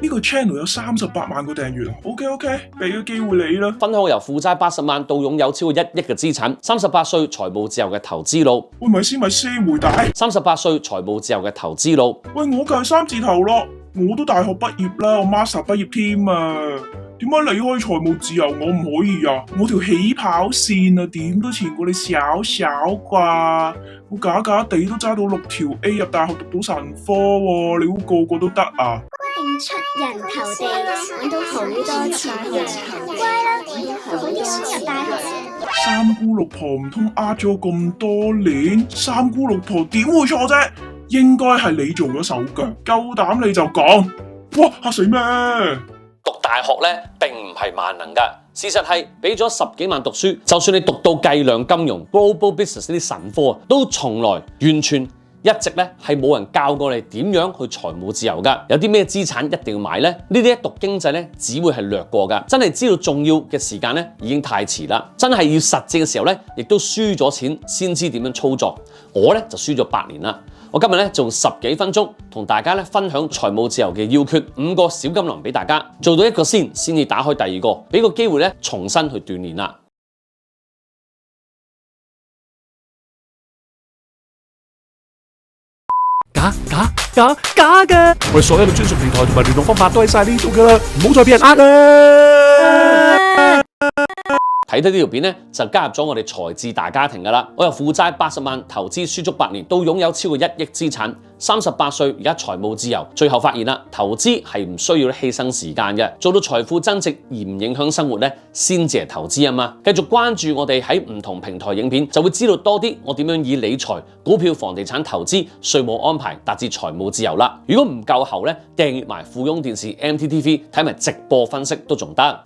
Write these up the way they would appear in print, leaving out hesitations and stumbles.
呢個 channel 有38萬個訂閱 ，OK， 俾個機會你啦。分享由負債80萬到擁有超過1億嘅資產，38歲財務自由嘅投資路。喂，咪先回帶。38歲財務自由嘅投資路。喂，我就係3字頭咯，我都大學畢業啦，我 master 畢業添啊。點解你可以財務自由，我唔可以啊？我條起跑線啊，點都前過你少少啩。我假地都揸到6條 A 入大學讀到神科喎，你估個個都得啊？出人頭地，揾到好多錢嘅，乖啦，好啲書入大學先。三姑六婆唔通呃咗咁多年？三姑六婆點會錯啫？應該係你做咗手腳，夠膽你就講，哇嚇死咩？讀大學咧並唔係萬能噶，事實係俾咗10幾萬讀書，就算你讀到計量金融、global business 呢啲神科啊，都從來完全一直咧係冇人教過你點樣去財務自由噶。有啲咩資產一定要買咧？呢啲一讀經濟咧只會係略過噶，真係知道重要嘅時間咧已經太遲啦。真係要實踐嘅時候咧，亦都輸咗錢先知點樣操作。我咧就輸咗8年啦。我今日咧就用10幾分鐘同大家咧分享財務自由嘅要訣5個小金囊俾大家，做到1個先至打開第2個，俾個機會咧重新去鍛鍊啦。假嘅！我哋所有嘅專屬平台同埋聯絡方法都喺晒呢度噶啦，唔好再俾人呃啦！睇到呢條片咧，就加入咗我哋財智大家庭噶啦。我由負債80萬，投資輸足8年，到擁有超過1億資產，38歲而家財務自由。最後發現啦，投資係唔需要犧牲時間嘅，做到財富增值而唔影響生活咧，先至係投資啊嘛。繼續關注我哋喺唔同平台影片，就會知道多啲我點樣以理財、股票、房地產投資、稅務安排達至財務自由啦。如果唔夠喉咧，訂閱埋富翁電視 MTTV 睇埋直播分析都仲得。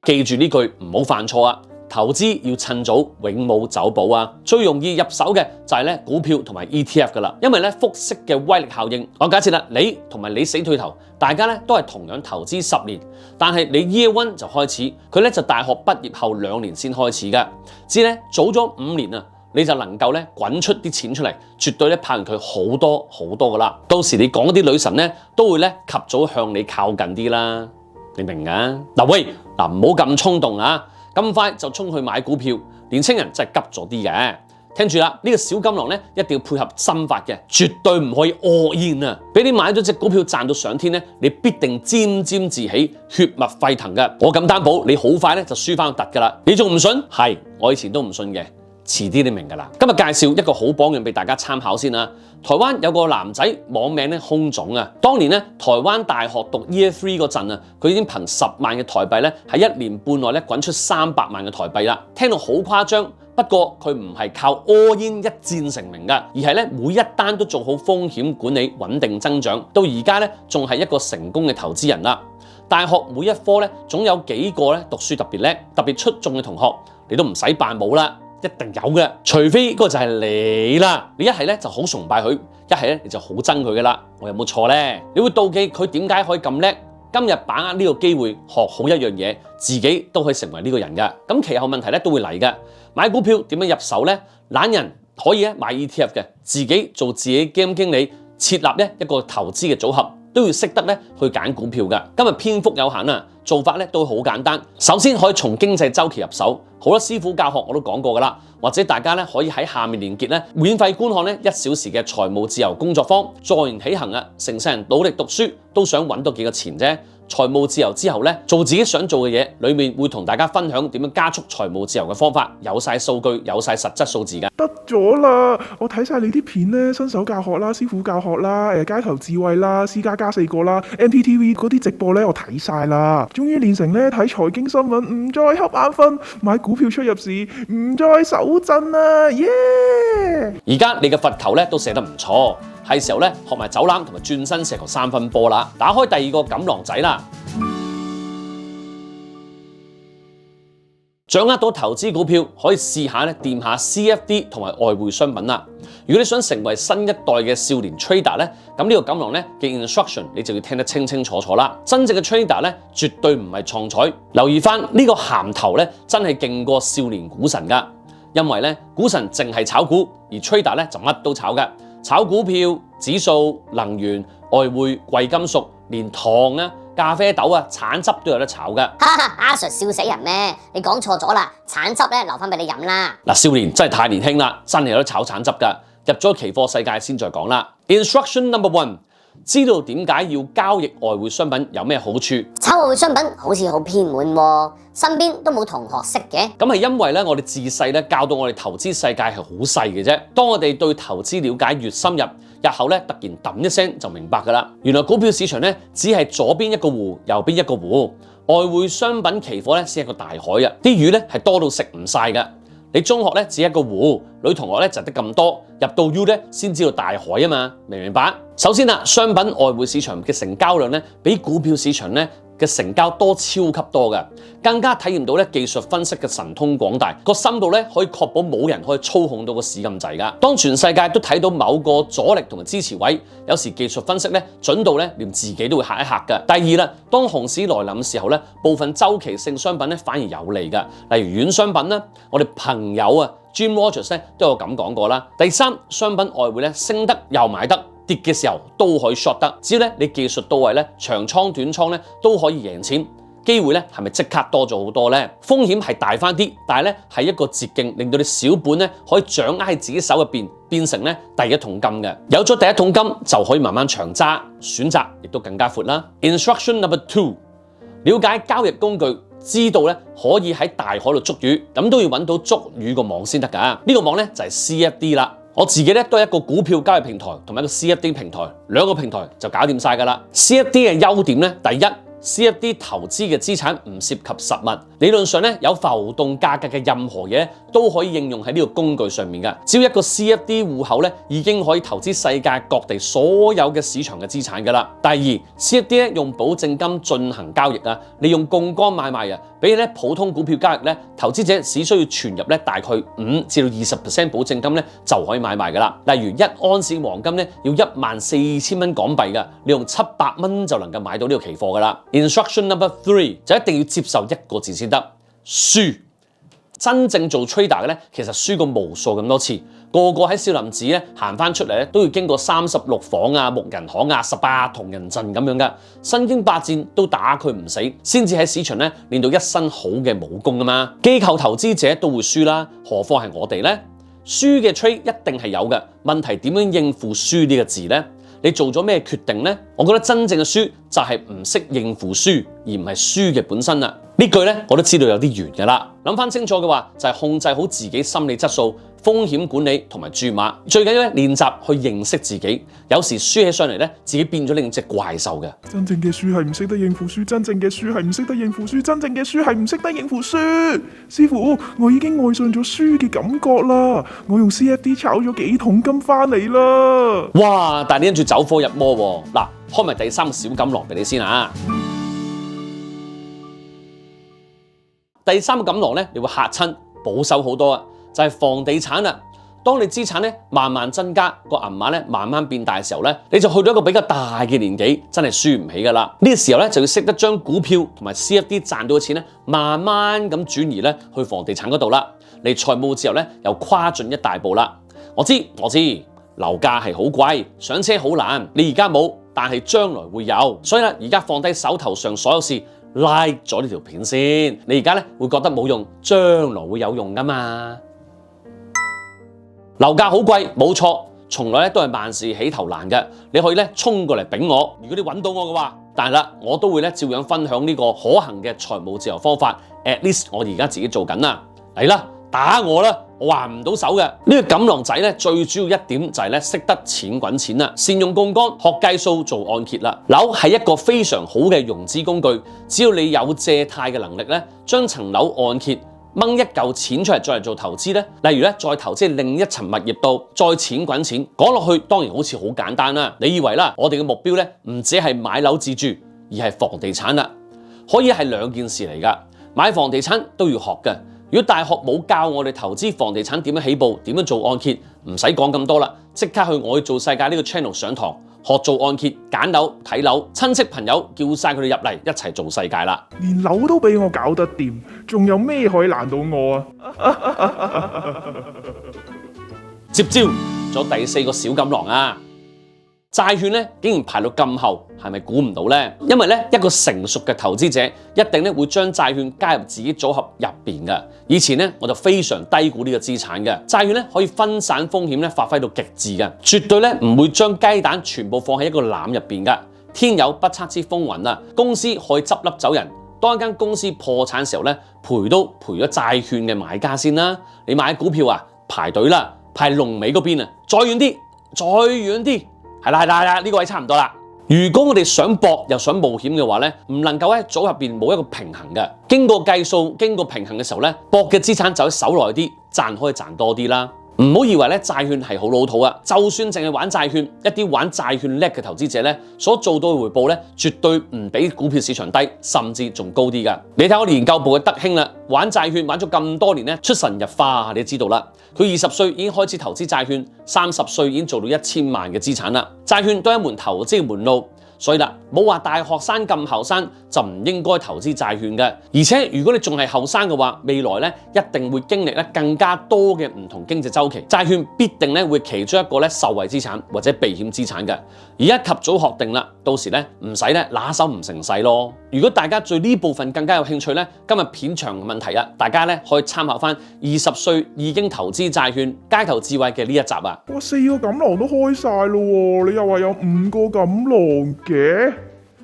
記住呢句，唔好犯錯啊！投資要趁早，永冇走寶啊！最容易入手嘅就係股票同埋 ETF 噶啦，因為複息嘅威力效應。我假設啦，你同埋你死對頭，大家都係同樣投資10年，但係你 Year 1就開始，佢就大學畢業後2年先開始噶，只早咗5年啊，你就能夠滾出啲錢出嚟，絕對跑贏佢好多好多噶啦。到時你講啲女神都會及早向你靠近啲啦。你明㗎？喂，唔好咁衝動啊！咁快就衝去買股票，年青人真係急咗啲嘅。聽住啦，呢個小金囊一定要配合心法嘅，絕對唔可以all in啊！俾你買咗隻股票賺到上天你必定沾沾自喜，血脈沸騰嘅。我敢擔保，你好快就輸翻個突㗎啦！你仲唔信？係，我以前都唔信嘅。遲啲你明㗎啦。今日介紹一個好榜樣俾大家參考先啦。台灣有個男仔網名空總啊，當年台灣大學讀 Year 3嗰陣啊，佢已經憑10萬嘅台幣喺1年半內滾出300萬嘅台幣啦。聽到好誇張，不過佢唔係靠 all in 一戰成名㗎，而係每一單都做好風險管理，穩定增長，到而家仲係一個成功嘅投資人啦。大學每一科總有幾個讀書特別叻、特別出眾嘅同學，你都唔使扮冇啦。一定有嘅，除非嗰個就係你啦。你一係就好崇拜佢，一係你就好憎佢噶啦。我有冇錯呢？你會妒忌佢點解可以咁叻？今日把握呢個機會學好一樣嘢，自己都可以成為呢個人噶。咁其後問題都會嚟嘅。買股票點樣入手呢？懶人可以買 ETF 嘅，自己做自己基金經理，設立一個投資嘅組合，都要識得去揀股票噶。今日篇幅有限啊，做法都好簡單。首先可以從經濟週期入手。好多師傅教學我都講過㗎啦，或者大家可以喺下面連結免費觀看1小時嘅財務自由工作坊，坐言起行啊！成世人努力讀書都想揾多幾個錢啫。財務自由之後做自己想做嘅嘢，裏面會同大家分享點樣加速財務自由嘅方法，有晒數據，有晒實質數字㗎。得咗啦，我睇晒你啲片新手教學啦、師傅教學啦、街頭智慧啦、私家加4個啦、MTTV 嗰啲直播我睇晒啦，終於練成睇財經新聞唔再瞌眼瞓，買股票出入市唔再手震啦，耶！而家你嘅罰球都寫得唔錯。係時候學埋走籃同埋轉身射球3分波啦！打開第2個錦囊仔啦！掌握到投資股票，可以試下掂下 CFD 同埋外匯商品啦。如果你想成為新一代嘅少年 trader 咁呢個錦囊嘅 instruction 你就要聽得清清楚楚啦。真正嘅 trader絕對唔係創彩，留意翻呢個銜頭真係勁過少年股神㗎，因為股神淨係炒股，而 trader 就乜都炒㗎。炒股票、指數、能源、外匯、貴金屬，連糖啊、咖啡豆啊、橙汁都有得炒㗎。哈哈，阿 Sir 笑死人咩？你講錯咗啦，橙汁咧留翻俾你飲啦。嗱，少年真係太年輕啦，真係有得炒橙汁㗎。入咗期貨世界先再講啦。Instruction number 1， 知道點解要交易外匯商品有咩好處？炒外匯商品好似好偏門喎，身邊都冇同學識嘅。咁係因為咧，我哋自細咧教到我哋投資世界係好細嘅啫。當我哋對投資了解越深入，日後咧突然揼一聲就明白㗎啦。原來股票市場咧只係左邊一個湖，右邊一個湖，外匯商品期貨咧先係個大海啊！啲魚咧係多到食唔晒㗎。你中學咧只係一個湖，女同學咧就得咁多，入到 U 咧先知道大海啊嘛，明唔明白？首先啦，商品外匯市場嘅成交量咧比股票市場咧嘅成交多超級多嘅，更加體驗到咧技術分析嘅神通廣大，個深度咧可以確保冇人可以操控到個市咁滯噶。當全世界都睇到某個阻力同埋支持位，有時技術分析咧準到咧連自己都會嚇一嚇噶。第二啦，當熊市來臨嘅時候咧，部分周期性商品咧反而有利噶，例如軟商品啦，我哋朋友啊 Jim Rogers 咧都有咁講過啦。第三，商品外匯咧升得又買得，跌嘅時候都可以 short 得，只要咧你技術到位咧，長倉短倉咧都可以贏錢，機會咧係咪即刻多咗好多咧？風險係大翻啲，但係咧係一個捷徑，令到你小本咧可以掌握喺自己手入邊，變成咧第一桶金嘅。有咗第一桶金就可以慢慢長揸，選擇亦都更加闊啦。Instruction number 2， 了解交易工具，知道咧可以喺大海度捉魚，咁都要揾到捉魚個網先得㗎。呢個網咧就係 CFD 啦。我自己咧都係一個股票交易平台同埋一個 CFD 平台，兩個平台就搞掂晒㗎啦。CFD 嘅優點咧，第一， CFD 投資嘅資產唔涉及實物，理論上咧有浮動價格嘅任何嘢都可以應用喺呢個工具上面㗎。只要一個 CFD 戶口咧，已經可以投資世界各地所有嘅市場嘅資產㗎啦。第二 ，CFD 咧用保證金進行交易啊，利用槓桿買賣啊，比起咧普通股票交易咧，投資者只需要存入咧大概5至到20% 保證金咧就可以買賣㗎啦。例如1安士黃金咧要14000蚊港幣㗎，你用700蚊就能夠買到呢個期貨㗎啦。Instruction number 3， 就一定要接受一個字先得，輸。真正做 trader 嘅咧，其實輸過無數咁多次，個個喺少林寺咧行翻出嚟咧，都要經過36房啊、木人巷啊、18銅人陣咁樣噶，身經百戰都打佢唔死，先至喺市場咧練到一身好嘅武功啊嘛。機構投資者都會輸啦，何況係我哋咧？輸嘅 trade 一定係有嘅，問題點樣應付輸呢個字咧？你做咗咩決定呢？我覺得真正嘅輸就係唔識應付輸，而唔係輸嘅本身啦。呢句咧我都知道有啲遠㗎啦。諗翻清楚嘅話，就係控制好自己心理質素、風險管理同埋注碼。最緊要咧練習去認識自己。有時輸起上嚟咧，自己變咗另一隻怪獸嘅。真正嘅輸係唔識得應付輸，真正嘅輸係唔識得應付輸，真正嘅輸係唔識得應付輸。師傅，我已經愛上咗輸嘅感覺啦！我用 CFD 炒咗幾桶金翻嚟啦！哇！但係你跟住走火入魔喎。嗱，開埋第3個小錦囊俾你先啊！第3個錦囊咧，你會嚇親，保守好多啊！就係房地產啦。當你資產咧慢慢增加，個銀碼咧慢慢變大嘅時候咧，你就去到一個比較大嘅年紀，真係輸唔起㗎啦。呢個時候咧就要識得將股票同埋 CFD 賺到嘅錢咧，慢慢咁轉移咧去房地產嗰度啦。離財務自由咧又跨進一大步啦。我知，樓價係好貴，上車好難。你而家冇，但係將來會有。所以啦，而家放低手頭上所有事。like 咗呢條片先，你而家咧會覺得冇用，將來會有用㗎嘛？樓價好貴，冇錯，從來咧都係萬事起頭難嘅。你可以咧衝過嚟丙我，如果你揾到我嘅話，但係啦，我都會咧照樣分享呢個可行嘅財務自由方法。at least 我而家自己做緊啦，嚟啦，打我啦！我還唔到手嘅。呢個錦囊仔咧，最主要一點就係咧識得錢滾錢啦，善用槓桿，學計數做按揭啦。樓係一個非常好嘅融資工具，只要你有借貸嘅能力咧，將層樓按揭掹一嚿錢出嚟再嚟做投資咧，例如咧再投資另一層物業度，再錢滾錢。講落去當然好似好簡單啦。你以為啦，我哋嘅目標咧唔只係買樓自住，而係房地產啦，可以係兩件事嚟㗎。買房地產都要學嘅。如果大學冇教我哋投資房地產點樣起步，點樣做按揭，唔使講咁多啦，即刻去我去做世界呢個 channel 上堂，學做按揭、揀樓、睇樓，親戚朋友叫晒佢哋入嚟一齊做世界啦。連樓都俾我搞得掂，仲有咩可以難到我啊？接招咗第4個小錦囊啊！債券咧竟然排到咁後，係咪估唔到呢？因為咧一個成熟嘅投資者一定咧會將債券加入自己組合入邊嘅。以前咧我就非常低估呢個資產嘅，債券咧可以分散風險咧發揮到極致嘅，絕對咧唔會將雞蛋全部放喺一個籃入邊㗎。天有不測之風雲啊！公司可以執笠走人，當一間公司破產嘅時候咧，賠都賠咗債券嘅買家先啦。你買股票啊，排隊啦，排龍尾嗰邊啊，再遠啲，再遠啲，係啦，呢個位差唔多啦。如果我哋想搏又想冒險嘅話咧，唔能夠喺組入邊冇一個平衡嘅。經過計數、經過平衡嘅時候咧，搏嘅資產就喺手耐啲，賺可以賺多啲啦。唔好以為咧債券係好老土啊！就算淨係玩債券，一啲玩債券叻嘅投資者咧，所做到嘅回報咧，絕對唔比股票市場低，甚至仲高啲㗎。你睇我研究部嘅德興啦，玩債券玩咗咁多年咧，出神入化，你都知道啦。佢20歲已經開始投資債券，30歲已經做到1000萬嘅資產啦。債券都係一門投資嘅門路。所以啦，冇話大學生咁後生就唔應該投資債券嘅。而且如果你仲係後生嘅話，未來咧一定會經歷咧更加多嘅唔同經濟週期，債券必定咧會其中一個咧受惠資產或者避險資產嘅。而家及早學定啦，到時咧唔使咧拿手唔成勢咯。如果大家對呢部分更加有興趣咧，今日片長嘅問題啊，大家咧可以參考翻20歲已經投資債券街頭智慧嘅呢一集啊。哇，4個錦囊都開晒咯喎，你又話有5個錦囊嘅，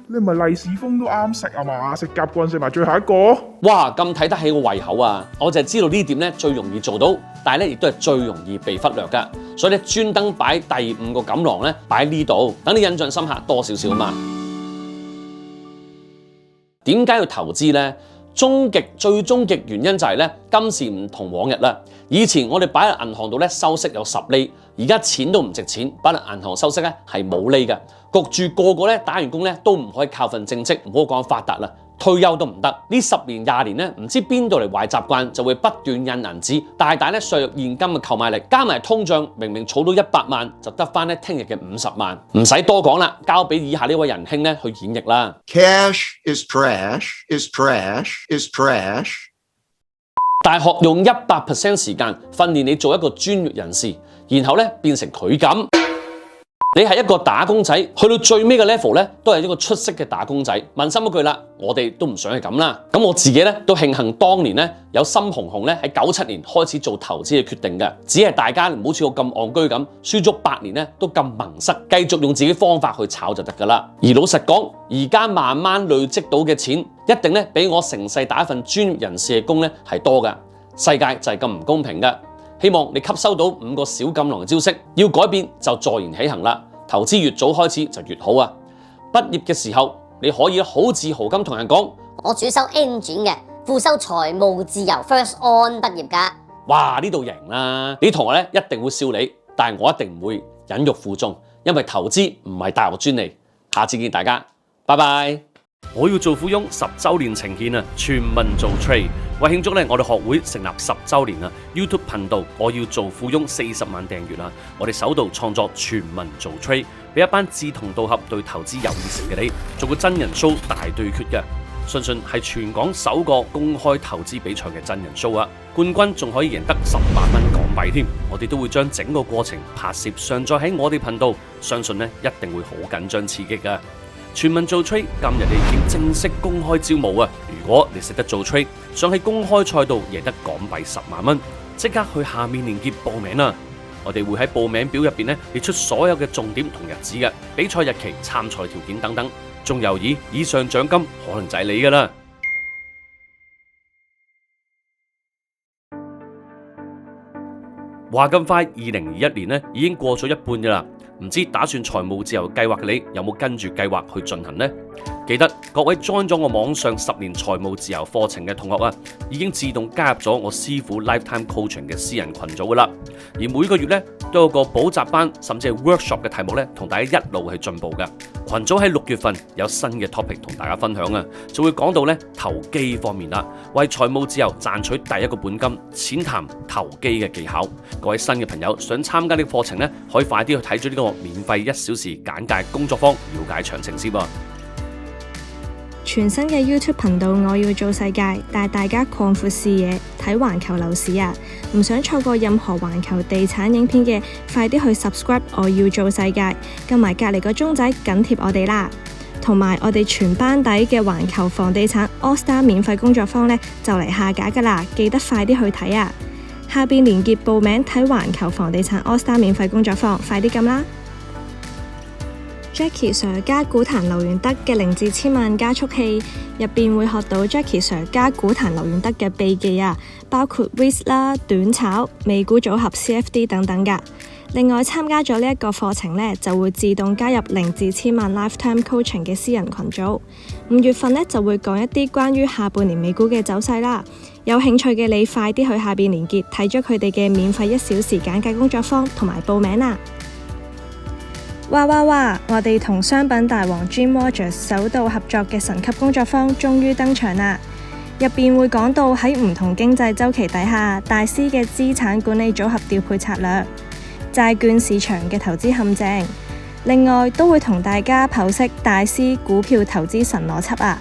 你唔係利是封都啱食啊嘛？食夾棍食埋最後一個。哇，咁睇得起我胃口啊！我就係知道呢點咧最容易做到，但係咧亦都係最容易被忽略噶，所以咧專登擺第5個錦囊咧擺喺呢度，等你印象深刻多少少嘛。點解要投資呢？最終極原因就係咧，今時唔同往日啦。以前我哋擺喺銀行度咧收息有10厘，而家錢都唔值錢，擺喺銀行收息咧係冇厘嘅，焗住個個咧打完工咧都唔可以靠份正職，唔好講發達啦，退休都唔得。呢10年20年咧，唔知邊度嚟壞習慣，就會不斷印銀紙，大大咧削弱現金嘅購買力，加埋通脹，明明儲到100萬，就得翻咧聽日嘅50萬。唔使多講啦，交俾以下呢位仁兄咧去演繹啦。Cash is trash, is trash, is trash。大學用100% 時間訓練你做一個專業人士，然後咧變成佢咁。你係一個打工仔，去到最尾嘅 level 咧，都係一個出色嘅打工仔。問心一句啦，我哋都唔想係咁啦。咁我自己咧都慶幸當年咧有心紅紅咧喺97年開始做投資嘅決定嘅。只係大家唔好似我咁戇居咁，輸足8年咧都咁蒙塞，繼續用自己方法去炒就得噶啦。而老實講，而家慢慢累積到嘅錢，一定咧比我成世打一份專業人士嘅工咧係多噶。世界就係咁唔公平噶。希望你吸收到5個小錦囊嘅招式，要改變就坐言起行啦。投資越早開始就越好啊！畢業嘅時候，你可以好自豪咁同人講：我主修 N 轉嘅，副修財務自由 First On 畢業㗎。哇！呢度贏啦！啲同學咧一定會笑你，但係我一定唔會忍辱負重，因為投資唔係大學專利。下次見大家，拜拜。我要做富翁10週年呈獻啊！全民做 trade， 為慶祝咧，我哋學會成立10週年啊 ！YouTube 頻道我要做富翁40萬訂閱啦！我哋首度創作全民做 trade， 俾一班志同道合對投資有熱誠嘅你，做個真人 show 大對決嘅，相信係全港首個公開投資比賽嘅真人 show 啊！冠軍仲可以贏得10萬蚊港幣添！我哋都會將整個過程拍攝上載喺我哋頻道，相信咧一定會好緊張刺激噶！全民做 trade， 今日你已經正式公開招募啊！如果你識得做 trade， 想喺公開賽度贏得港幣10萬蚊，即刻去下面連結報名啦！我哋會喺報名表入邊列出所有嘅重點同日子嘅比賽日期、參賽條件等等，仲猶豫以上獎金可能就係你噶啦！話咁快，2021年已經過咗一半噶啦。唔知打算財務自由計劃嘅你有冇跟住計劃去進行呢？記得各位 join 咗我網上10年財務自由課程嘅同學啊，已經自動加入咗我師傅 Lifetime Coaching 嘅私人群組噶啦。而每個月咧都有個補習班甚至係 workshop 嘅題目咧，同大家一路去進步嘅。群組喺6月份有新嘅 topic 同大家分享啊，就會講到咧投機方面啦，為財務自由賺取第一個本金，淺談投機嘅技巧。各位新嘅朋友想參加呢個課程咧，可以快啲去睇咗呢個免費1小時簡介工作坊，了解詳情先噃。全全新嘅 YouTube 頻道我要做世界，帶大家擴闊視野，睇環球樓市啊！唔想錯過任何環球地產影片嘅，快啲去 subscribe 我要做世界，撳埋隔離個鐘仔緊貼我哋啦！同埋我哋全班底嘅環球房地產 All Star 免費工作坊呢，就嚟下架噶啦，記得快啲去睇啊！下邊連結報名睇環球房地產 All Star 免費工作坊，快啲撳啦！ Jackie Sir 加股壇劉元德嘅0至1000萬加速器入邊會學到 Jackie Sir 加股壇劉元德嘅秘技啊，包括 REIT 啦、短炒、美股組合 CFD 等等噶。另外參加咗呢一個課程呢，就會自動加入0至1000萬 Lifetime Coaching 嘅私人群組。5月份呢，就會講一啲關於下半年美股嘅走勢啦。有興趣嘅你快啲去下邊連結睇咗佢哋嘅免費1小時簡介工作坊同埋報名啦！哇！我哋同商品大王 Jim Rogers 首度合作嘅神級工作坊終於登場啦！入邊會講到喺唔同經濟週期底下，大師嘅資產管理組合調配策略、債券市場嘅投資陷阱，另外都會同大家剖析大師股票投資神邏輯啊！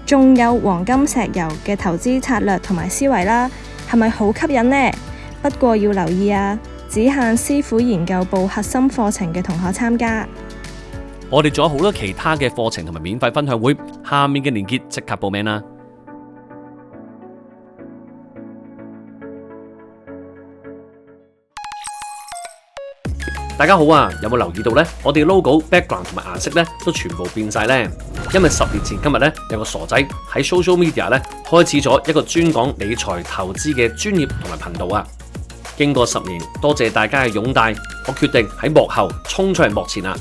仲有黃金石油嘅投資策略同埋思維啦，係咪好吸引呢？不過要留意啊！只限師傅研究部核心課程嘅同學參加。我哋仲有好多其他嘅課程同埋免費分享會，下面嘅連結即刻報名啦！大家好啊，有冇留意到呢？我哋 logo、background 同埋顏色呢都全部變晒呢。因為10年前今日呢，有個傻仔喺 social media 呢開始咗一個專講理財投資嘅專業同埋頻道啊。經過10年，多謝大家嘅擁戴，我決定喺幕後衝出嚟幕前啦。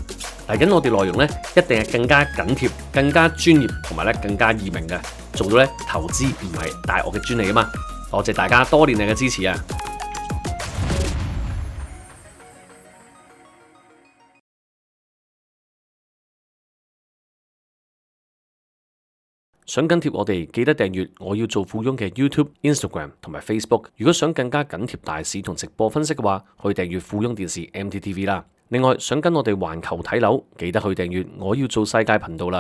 嚟緊我哋內容呢，一定係更加緊貼、更加專業同埋更加易明嘅，做到呢投資唔係大我嘅專利啊嘛。多謝大家多年嚟嘅支持啊！想緊貼我哋，記得訂閱我要做富翁嘅 YouTube、Instagram 同埋 Facebook。如果想更加緊貼大市同直播分析嘅話，可以訂閱富翁電視 MTTV 啦。另外，想跟我哋環球睇樓，記得去訂閱我要做世界頻道啦。